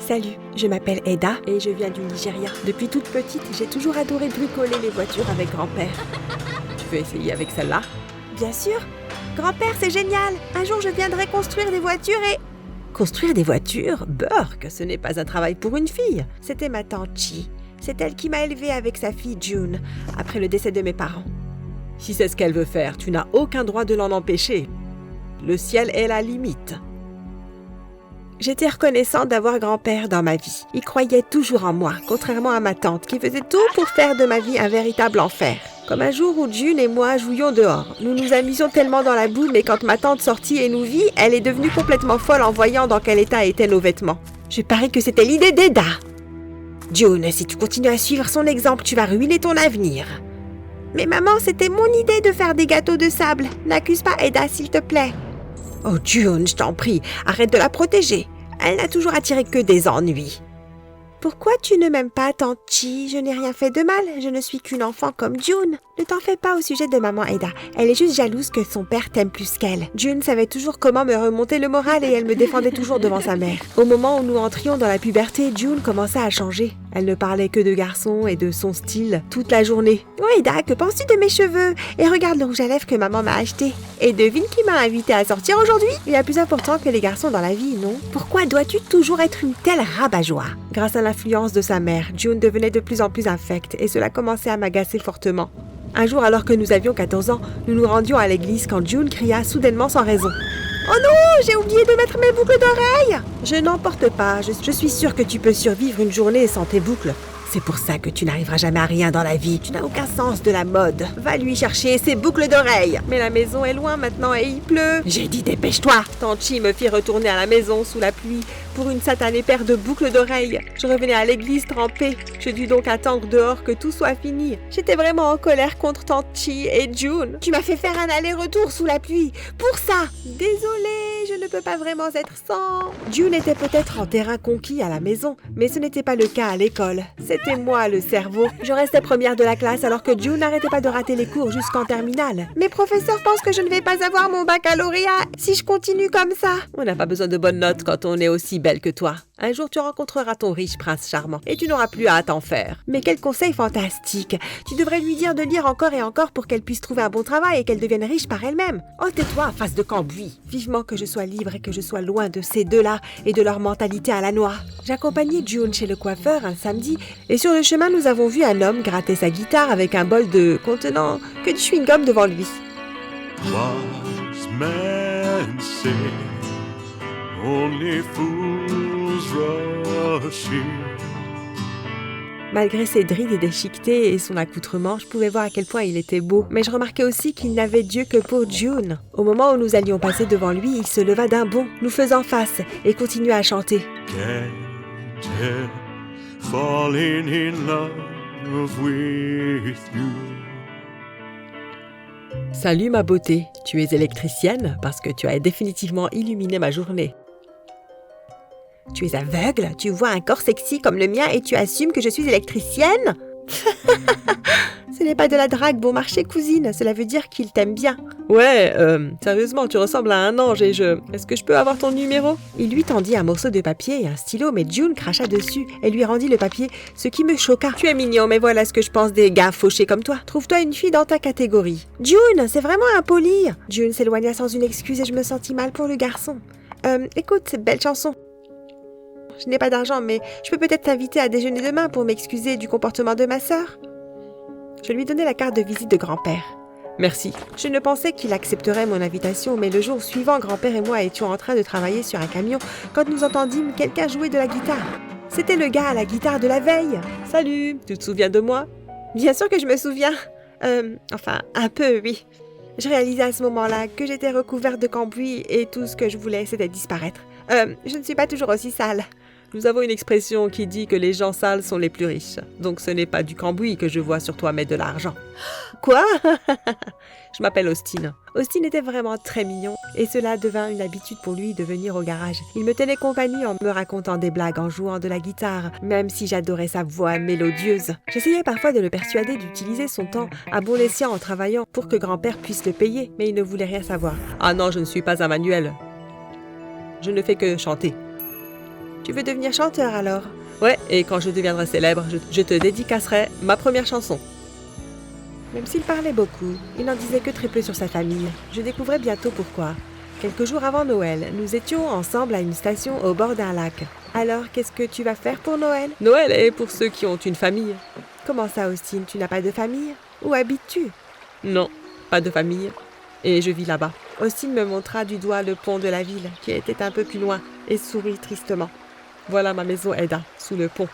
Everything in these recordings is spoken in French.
Salut, je m'appelle Eda et je viens du Nigeria. Depuis toute petite, j'ai toujours adoré bricoler les voitures avec grand-père. Tu veux essayer avec celle-là? Bien sûr. Grand-père, c'est génial. Un jour, je viendrai construire des voitures et... Construire des voitures? Burk, ce n'est pas un travail pour une fille. C'était ma tante Chi. C'est elle qui m'a élevée avec sa fille June, après le décès de mes parents. Si c'est ce qu'elle veut faire, tu n'as aucun droit de l'en empêcher. Le ciel est la limite. J'étais reconnaissante d'avoir grand-père dans ma vie. Il croyait toujours en moi, contrairement à ma tante, qui faisait tout pour faire de ma vie un véritable enfer. Comme un jour où June et moi jouions dehors. Nous nous amusions tellement dans la boue, mais quand ma tante sortit et nous vit, elle est devenue complètement folle en voyant dans quel état étaient nos vêtements. Je parie que c'était l'idée d'Eda. June, si tu continues à suivre son exemple, tu vas ruiner ton avenir. Mais maman, c'était mon idée de faire des gâteaux de sable. N'accuse pas Eda, s'il te plaît. Oh June, je t'en prie, arrête de la protéger. Elle n'a toujours attiré que des ennuis. Pourquoi tu ne m'aimes pas, tante Chi? Je n'ai rien fait de mal, je ne suis qu'une enfant comme June. Ne t'en fais pas au sujet de maman Eda. Elle est juste jalouse que son père t'aime plus qu'elle. June savait toujours comment me remonter le moral et elle me défendait toujours devant sa mère. Au moment où nous entrions dans la puberté, June commençait à changer. Elle ne parlait que de garçons et de son style toute la journée. Oh Eda, que penses-tu de mes cheveux? Et regarde le rouge à lèvres que maman m'a acheté. Et devine qui m'a invité à sortir aujourd'hui? Il y a plus important que les garçons dans la vie, non? Pourquoi dois-tu toujours être une telle rabat-joie? Grâce à l'influence de sa mère, June devenait de plus en plus infecte et cela commençait à m'agacer fortement. Un jour, alors que nous avions 14 ans, nous nous rendions à l'église quand June cria soudainement sans raison. « Oh non, j'ai oublié de mettre mes boucles d'oreilles !»« Je n'en porte pas, je suis sûre que tu peux survivre une journée sans tes boucles. » C'est pour ça que tu n'arriveras jamais à rien dans la vie. Tu n'as aucun sens de la mode. Va lui chercher ses boucles d'oreilles. Mais la maison est loin maintenant et il pleut. J'ai dit dépêche-toi. Tante Chi me fit retourner à la maison sous la pluie pour une satanée paire de boucles d'oreilles. Je revenais à l'église trempée. Je dus donc attendre dehors que tout soit fini. J'étais vraiment en colère contre Tante Chi et June. Tu m'as fait faire un aller-retour sous la pluie. Pour ça. Désolée, je ne peux pas vraiment être sans. June était peut-être en terrain conquis à la maison, mais ce n'était pas le cas à l'école. C'était moi le cerveau. Je restais première de la classe alors que June n'arrêtait pas de rater les cours jusqu'en terminale. Mes professeurs pensent que je ne vais pas avoir mon baccalauréat si je continue comme ça. On n'a pas besoin de bonnes notes quand on est aussi belle que toi. Un jour, tu rencontreras ton riche prince charmant et tu n'auras plus à t'en faire. Mais quel conseil fantastique! Tu devrais lui dire de lire encore et encore pour qu'elle puisse trouver un bon travail et qu'elle devienne riche par elle-même. Oh, tais-toi, face de cambouis! Vivement que je sois libre et que je sois loin de ces deux-là et de leur mentalité à la noix. J'accompagnais June chez le coiffeur un samedi et sur le chemin, nous avons vu un homme gratter sa guitare avec un bol de contenant que du chewing-gum devant lui. Wise men say only fools rush in. Malgré ses drides et déchiquetés et son accoutrement, je pouvais voir à quel point il était beau. Mais je remarquais aussi qu'il n'avait d'yeux que pour June. Au moment où nous allions passer devant lui, il se leva d'un bond, nous faisant face, et continua à chanter. Can't help falling in love with you. Salut ma beauté, tu es électricienne parce que tu as définitivement illuminé ma journée. Tu es aveugle? Tu vois un corps sexy comme le mien et tu assumes que je suis électricienne? Ce n'est pas de la drague bon marché, cousine. Cela veut dire qu'il t'aime bien. Ouais, sérieusement, tu ressembles à un ange et Est-ce que je peux avoir ton numéro? Il lui tendit un morceau de papier et un stylo, mais June cracha dessus et lui rendit le papier, ce qui me choqua. Tu es mignon, mais voilà ce que je pense des gars fauchés comme toi. Trouve-toi une fille dans ta catégorie. June, c'est vraiment impoli. June s'éloigna sans une excuse et je me sentis mal pour le garçon. Écoute cette belle chanson. Je n'ai pas d'argent, mais je peux peut-être t'inviter à déjeuner demain pour m'excuser du comportement de ma sœur. Je lui donnai la carte de visite de grand-père. Merci. Je ne pensais qu'il accepterait mon invitation, mais le jour suivant, grand-père et moi étions en train de travailler sur un camion quand nous entendîmes quelqu'un jouer de la guitare. C'était le gars à la guitare de la veille. Salut, tu te souviens de moi? Bien sûr que je me souviens. Enfin, un peu, oui. Je réalisais à ce moment-là que j'étais recouverte de cambouis et tout ce que je voulais, c'était disparaître. Je ne suis pas toujours aussi sale. Nous avons une expression qui dit que les gens sales sont les plus riches. Donc ce n'est pas du cambouis que je vois sur toi, mais de l'argent. Quoi? Je m'appelle Austin. Austin était vraiment très mignon et cela devint une habitude pour lui de venir au garage. Il me tenait compagnie en me racontant des blagues, en jouant de la guitare, même si j'adorais sa voix mélodieuse. J'essayais parfois de le persuader d'utiliser son temps à bon escient en travaillant pour que grand-père puisse le payer, mais il ne voulait rien savoir. Ah non, je ne suis pas un manuel. Je ne fais que chanter. Tu veux devenir chanteur alors? Ouais, et quand je deviendrai célèbre, je te dédicacerai ma première chanson. Même s'il parlait beaucoup, il n'en disait que très peu sur sa famille. Je découvrais bientôt pourquoi. Quelques jours avant Noël, nous étions ensemble à une station au bord d'un lac. Alors, qu'est-ce que tu vas faire pour Noël? Noël est pour ceux qui ont une famille. Comment ça, Austin? Tu n'as pas de famille? Où habites-tu? Non, pas de famille. Et je vis là-bas. Austin me montra du doigt le pont de la ville, qui était un peu plus loin, et sourit tristement. Voilà ma maison Eda, sous le pont.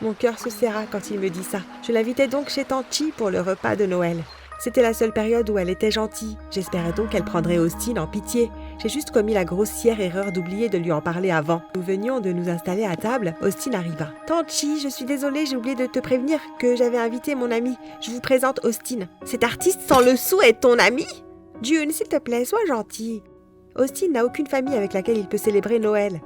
Mon cœur se serra quand il me dit ça. Je l'invitais donc chez Tante Chi pour le repas de Noël. C'était la seule période où elle était gentille. J'espérais donc qu'elle prendrait Austin en pitié. J'ai juste commis la grossière erreur d'oublier de lui en parler avant. Nous venions de nous installer à table, Austin arriva. « Tante Chi, je suis désolée, j'ai oublié de te prévenir que j'avais invité mon ami. Je vous présente Austin. Cet artiste sans le sou est ton ami? June, s'il te plaît, sois gentil. Austin n'a aucune famille avec laquelle il peut célébrer Noël. »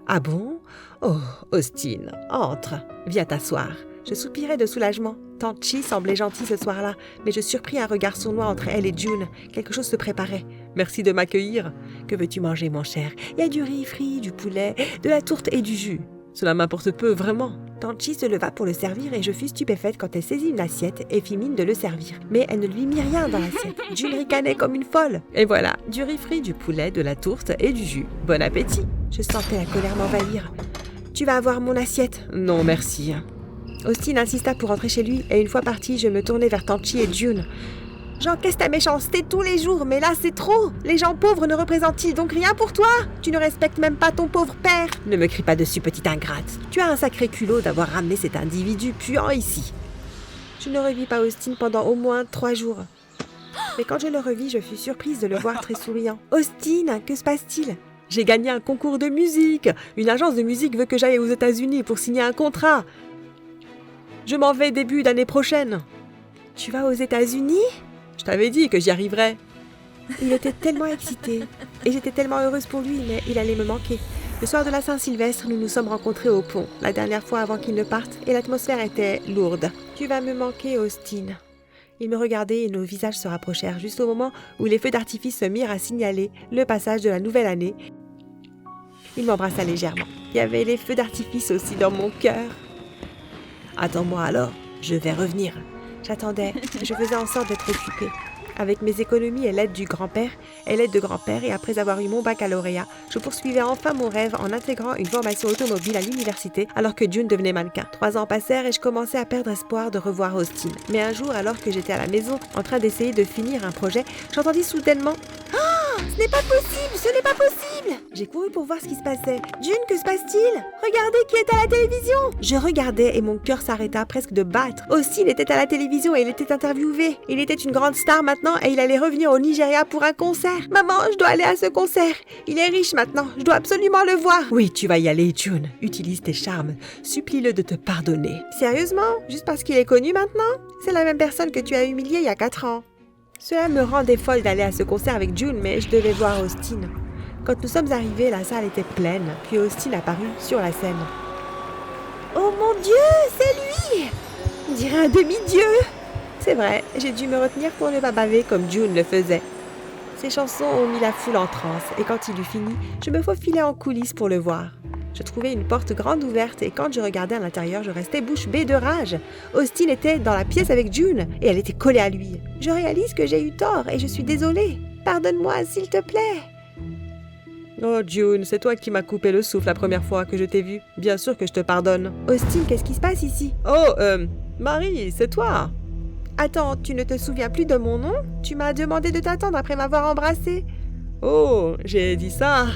« Ah bon? Oh, Austin, entre, viens t'asseoir. » Je soupirais de soulagement. Tante Chi semblait gentille ce soir-là, mais je surpris un regard sournois entre elle et June. Quelque chose se préparait. « Merci de m'accueillir. Que veux-tu manger, mon cher? Il y a du riz frit, du poulet, de la tourte et du jus. » Cela m'importe peu, vraiment. Tante Chi se leva pour le servir et je fus stupéfaite quand elle saisit une assiette et fit mine de le servir. Mais elle ne lui mit rien dans l'assiette. June ricanait comme une folle. Et voilà, du riz frit, du poulet, de la tourte et du jus. Bon appétit. Je sentais la colère m'envahir. « Tu vas avoir mon assiette? » Non, merci. Austin insista pour rentrer chez lui et une fois parti, je me tournai vers Tante Chi et June. « J'encaisse ta méchanceté tous les jours, mais là c'est trop. Les gens pauvres ne représentent-ils donc rien pour toi? Tu ne respectes même pas ton pauvre père. Ne me crie pas dessus, petite ingrate. Tu as un sacré culot d'avoir ramené cet individu puant ici. » Je ne revis pas Austin pendant au moins 3 jours. Mais quand je le revis, je fus surprise de le voir très souriant. « Austin, que se passe-t-il? » J'ai gagné un concours de musique. Une agence de musique veut que j'aille aux États-Unis pour signer un contrat. Je m'en vais début d'année prochaine. Tu vas aux États-Unis? Je t'avais dit que j'y arriverais. Il était tellement excité. Et j'étais tellement heureuse pour lui, mais il allait me manquer. Le soir de la Saint-Sylvestre, nous nous sommes rencontrés au pont, la dernière fois avant qu'il ne parte, et l'atmosphère était lourde. Tu vas me manquer, Austin. Il me regardait et nos visages se rapprochèrent juste au moment où les feux d'artifice se mirent à signaler le passage de la nouvelle année. Il m'embrassa légèrement. Il y avait les feux d'artifice aussi dans mon cœur. « Attends-moi alors, je vais revenir. » J'attendais, je faisais en sorte d'être occupée. Avec mes économies et l'aide du grand-père et l'aide de grand-père, et après avoir eu mon baccalauréat, je poursuivais enfin mon rêve en intégrant une formation automobile à l'université alors que June devenait mannequin. 3 ans passèrent et je commençais à perdre espoir de revoir Austin. Mais un jour, alors que j'étais à la maison en train d'essayer de finir un projet, j'entendis soudainement « Ah, ce n'est pas possible, ce n'est pas possible !» J'ai couru pour voir ce qui se passait. « June, que se passe-t-il? Regardez qui est à la télévision !» Je regardais et mon cœur s'arrêta presque de battre. Austin était à la télévision et il était interviewé. Il était une grande star maintenant et il allait revenir au Nigeria pour un concert. « Maman, je dois aller à ce concert. Il est riche maintenant. Je dois absolument le voir. » « Oui, tu vas y aller, June. Utilise tes charmes. Supplie-le de te pardonner. » « Sérieusement? Juste parce qu'il est connu maintenant? C'est la même personne que tu as humilié il y a 4 ans. » Cela me rendait folle d'aller à ce concert avec June, mais je devais voir Austin. Quand nous sommes arrivés, la salle était pleine, puis Austin apparut sur la scène. « Oh mon Dieu, c'est lui! On dirait un demi-dieu! » C'est vrai, j'ai dû me retenir pour ne pas baver comme June le faisait. Ses chansons ont mis la foule en transe, et quand il eut fini, je me faufilais en coulisses pour le voir. Je trouvais une porte grande ouverte, et quand je regardais à l'intérieur, je restais bouche bée de rage. Austin était dans la pièce avec June, et elle était collée à lui. Je réalise que j'ai eu tort, et je suis désolée. Pardonne-moi, s'il te plaît. Oh, June, c'est toi qui m'as coupé le souffle la première fois que je t'ai vue. Bien sûr que je te pardonne. Austin, qu'est-ce qui se passe ici? Oh, Marie, c'est toi? Attends, tu ne te souviens plus de mon nom? Tu m'as demandé de t'attendre après m'avoir embrassé. Oh, j'ai dit ça.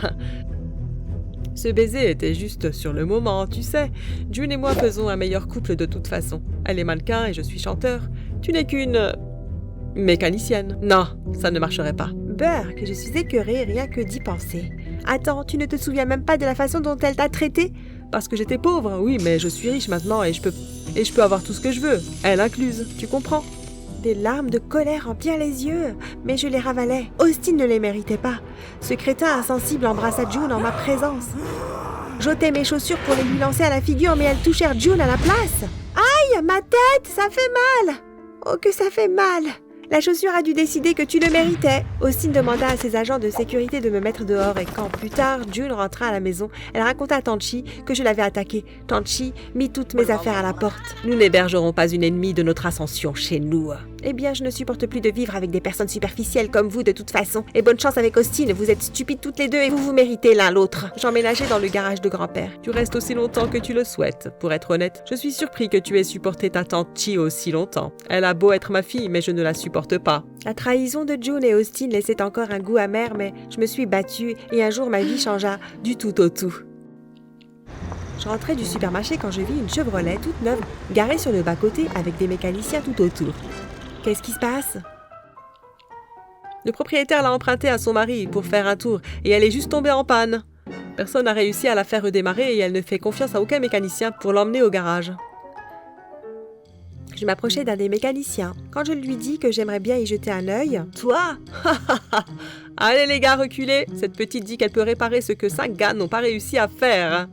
Ce baiser était juste sur le moment, tu sais. June et moi faisons un meilleur couple de toute façon. Elle est mannequin et je suis chanteur. Tu n'es qu'une... mécanicienne. Non, ça ne marcherait pas. Burk, je suis écœurée rien que d'y penser. Attends, tu ne te souviens même pas de la façon dont elle t'a traité? Parce que j'étais pauvre, oui, mais je suis riche maintenant et je peux avoir tout ce que je veux. Elle incluse, tu comprends? Des larmes de colère remplirent les yeux, mais je les ravalais. Austin ne les méritait pas. Ce crétin insensible embrassa June en ma présence. J'ôtais mes chaussures pour les lui lancer à la figure, mais elles touchèrent June à la place. Aïe, ma tête, ça fait mal! Oh, que ça fait mal! La chaussure a dû décider que tu le méritais. Austin demanda à ses agents de sécurité de me mettre dehors et quand plus tard June rentra à la maison, elle raconta à Tanchi que je l'avais attaquée. Tanchi mit toutes mes affaires à la porte. Nous n'hébergerons pas une ennemie de notre ascension chez nous. Eh bien, je ne supporte plus de vivre avec des personnes superficielles comme vous de toute façon. Et bonne chance avec Austin, vous êtes stupides toutes les deux et vous vous méritez l'un l'autre. J'emménageai dans le garage de grand-père. Tu restes aussi longtemps que tu le souhaites. Pour être honnête, je suis surpris que tu aies supporté ta tante Chi aussi longtemps. Elle a beau être ma fille, mais je ne la supporte pas. La trahison de June et Austin laissait encore un goût amer, mais je me suis battue et un jour ma vie changea du tout au tout. Je rentrais du supermarché quand je vis une Chevrolet toute neuve, garée sur le bas-côté avec des mécaniciens tout autour. Qu'est-ce qui se passe? Le propriétaire l'a empruntée à son mari pour faire un tour et elle est juste tombée en panne. Personne n'a réussi à la faire redémarrer et elle ne fait confiance à aucun mécanicien pour l'emmener au garage. Je m'approchais d'un des mécaniciens. Quand je lui dis que j'aimerais bien y jeter un œil... Toi? Allez les gars, reculez. Cette petite dit qu'elle peut réparer ce que 5 gars n'ont pas réussi à faire.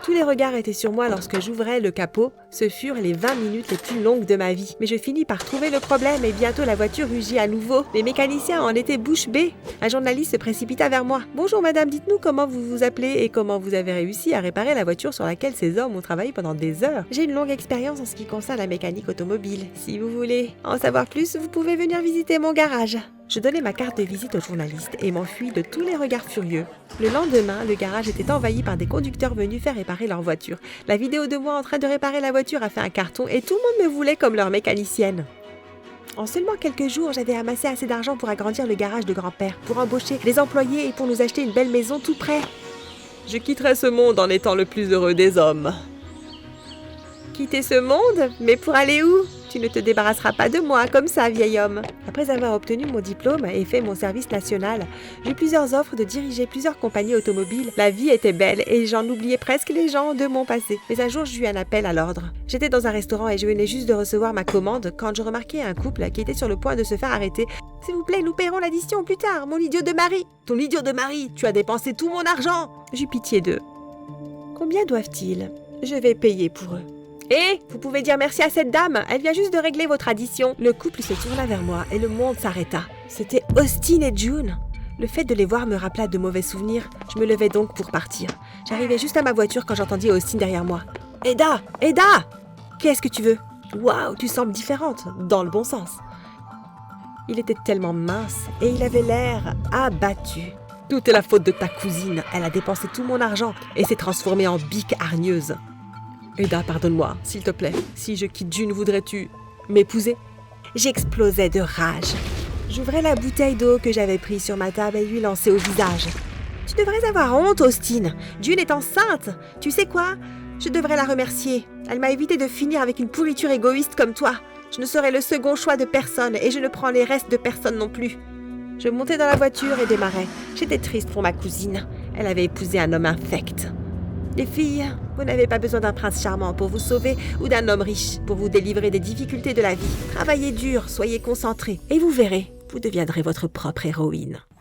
Tous les regards étaient sur moi lorsque j'ouvrais le capot. Ce furent les 20 minutes les plus longues de ma vie. Mais je finis par trouver le problème et bientôt la voiture rugit à nouveau. Les mécaniciens en étaient bouche bée. Un journaliste se précipita vers moi. « Bonjour madame, dites-nous comment vous vous appelez et comment vous avez réussi à réparer la voiture sur laquelle ces hommes ont travaillé pendant des heures. J'ai une longue expérience en ce qui concerne la mécanique automobile. Si vous voulez en savoir plus, vous pouvez venir visiter mon garage. » Je donnai ma carte de visite au journaliste et m'enfuis de tous les regards furieux. Le lendemain, le garage était envahi par des conducteurs venus faire réparer leur voiture. La vidéo de moi en train de réparer la voiture a fait un carton et tout le monde me voulait comme leur mécanicienne. En seulement quelques jours, j'avais amassé assez d'argent pour agrandir le garage de grand-père, pour embaucher des employés et pour nous acheter une belle maison tout près. Je quitterai ce monde en étant le plus heureux des hommes. Quitter ce monde? Mais pour aller où? Tu ne te débarrasseras pas de moi comme ça, vieil homme. Après avoir obtenu mon diplôme et fait mon service national, j'eus plusieurs offres de diriger plusieurs compagnies automobiles. La vie était belle et j'en oubliais presque les gens de mon passé. Mais un jour, j'eus un appel à l'ordre. J'étais dans un restaurant et je venais juste de recevoir ma commande quand je remarquai un couple qui était sur le point de se faire arrêter. « S'il vous plaît, nous paierons l'addition plus tard, mon idiot de mari !»« Ton idiot de mari, tu as dépensé tout mon argent !» J'eus pitié d'eux. « Combien doivent-ils ? Je vais payer pour eux. » « Hé, vous pouvez dire merci à cette dame, elle vient juste de régler votre addition. » Le couple se tourna vers moi et le monde s'arrêta. C'était Austin et June. Le fait de les voir me rappela de mauvais souvenirs. Je me levai donc pour partir. J'arrivais juste à ma voiture quand j'entendis Austin derrière moi. « Eda! Eda! Qu'est-ce que tu veux? Waouh, tu sembles différente, dans le bon sens. » Il était tellement mince et il avait l'air abattu. « Tout est la faute de ta cousine. Elle a dépensé tout mon argent et s'est transformée en bique hargneuse. » Eda, pardonne-moi, s'il te plaît. Si je quitte June, voudrais-tu m'épouser? J'explosais de rage. J'ouvrais la bouteille d'eau que j'avais prise sur ma table et lui lançai au visage. Tu devrais avoir honte, Austin. June est enceinte. Tu sais quoi? Je devrais la remercier. Elle m'a évité de finir avec une pourriture égoïste comme toi. Je ne serai le second choix de personne et je ne prends les restes de personne non plus. Je montai dans la voiture et démarrai. J'étais triste pour ma cousine. Elle avait épousé un homme infect. Les filles, vous n'avez pas besoin d'un prince charmant pour vous sauver ou d'un homme riche pour vous délivrer des difficultés de la vie. Travaillez dur, soyez concentrés et vous verrez, vous deviendrez votre propre héroïne.